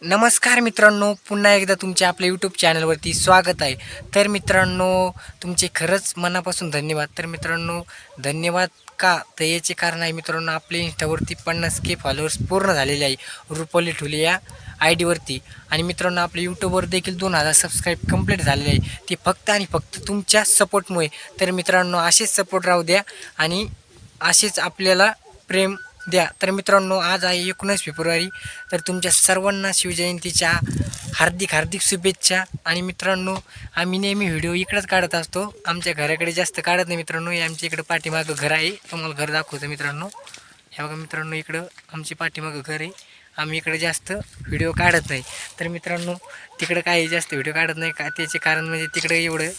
नमस्कार मित्रांनो, पुन्हा एकदा तुमचे आपल्या यूट्यूब चॅनलवरती स्वागत आहे. तर मित्रांनो, तुमचे खरंच मनापासून धन्यवाद. तर मित्रांनो, धन्यवाद का? तर याचे कारण आहे मित्रांनो, आपले इंस्टावरती 50K फॉलोअर्स पूर्ण झालेले आहे रुपवली ठुले या आय डीवरती. आणि मित्रांनो, आपल्या यूट्यूबवर देखील 2000 सबस्क्राईब कंप्लीट झालेले आहे. ते फक्त आणि फक्त तुमच्या सपोर्टमुळे. तर मित्रांनो, असेच सपोर्ट राहू द्या आणि असेच आपल्याला प्रेम द्या. तर मित्रांनो, आज आहे 19 फेब्रुवारी. तर तुमच्या सर्वांना शिवजयंतीच्या हार्दिक हार्दिक शुभेच्छा. आणि मित्रांनो, आम्ही नेहमी व्हिडिओ इकडंच काढत असतो, आमच्या घराकडे जास्त काढत नाही मित्रांनो. हे आमच्या इकडं पाठीमागं घर आहे, तुम्हाला घर दाखवतो मित्रांनो. हे बघा मित्रांनो, इकडं आमची पाठीमागं घर आहे. आम्ही इकडे जास्त व्हिडिओ काढत नाही. तर मित्रांनो, तिकडं काही जास्त व्हिडिओ काढत नाही का, त्याचे कारण म्हणजे तिकडं एवढं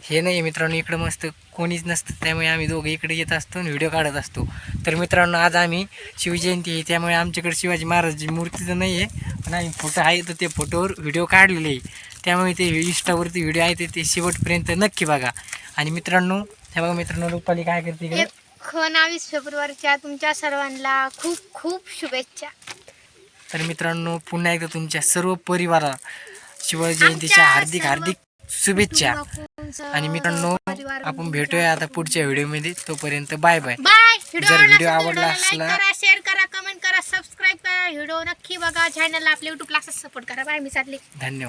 हे नाही मित्रांनो, इकडं मस्त कोणीच नसतं, त्यामुळे आम्ही दोघं इकडे येत असतो आणि व्हिडिओ काढत असतो. तर मित्रांनो, आज आम्ही शिवजयंती आहे, त्यामुळे आमच्याकडे शिवाजी महाराजांची मूर्ती तर नाही आहे, पण आम्ही फोटो आहे तर ते फोटोवर व्हिडिओ काढलेले आहे. त्यामुळे ते इंस्टावरती व्हिडिओ आहे ते शेवटपर्यंत नक्की बघा. आणि मित्रांनो, हे बघा मित्रांनो, रुपाली काय करते इकडे. 19 फेब्रुवारीच्या तुमच्या सर्वांना खूप खूप शुभेच्छा. तर मित्रांनो, पुन्हा एकदा तुमच्या सर्व परिवाराला शिवजयंतीच्या हार्दिक हार्दिक शुभेच्छा. आणि मित्रांनो, आपण भेटूया आता पुढच्या व्हिडिओमध्ये. तोपर्यंत बाय बाय. जर व्हिडिओ आवडला असला, शेअर करा, कमेंट करा, सबस्क्राईब करा, व्हिडिओ नक्की बघा, चॅनलला आपल्या युट्यूबला सपोर्ट करा. बाय, मी चालली. धन्यवाद.